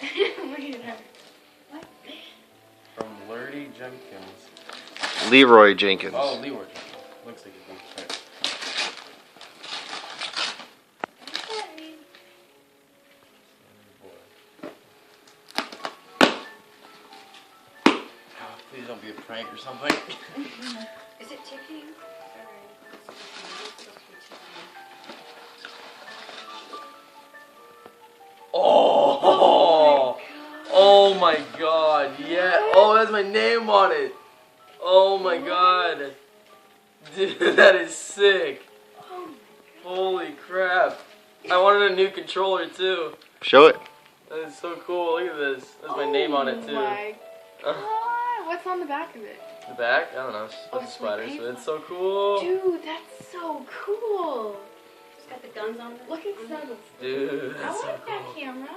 Look at her. What? From Lerdy Jenkins. Leroy Jenkins. Oh, Leroy Jenkins. Looks like a big type. What does that mean? Oh, please don't be a prank or something. Is it ticking? Oh! Oh my god, yeah. Oh, that's my name on it. Oh my god. Dude, that is sick. Holy crap. I wanted a new controller too. Show it. That is so cool. Look at this. That's my name on it too. Oh my god. What's on the back of it? The back? I don't know. It's just a bunch of spiders. But it's so cool. Dude, that's so cool. It's got the guns on it. Look at Snuggles. Dude, I that's so want cool. that camera.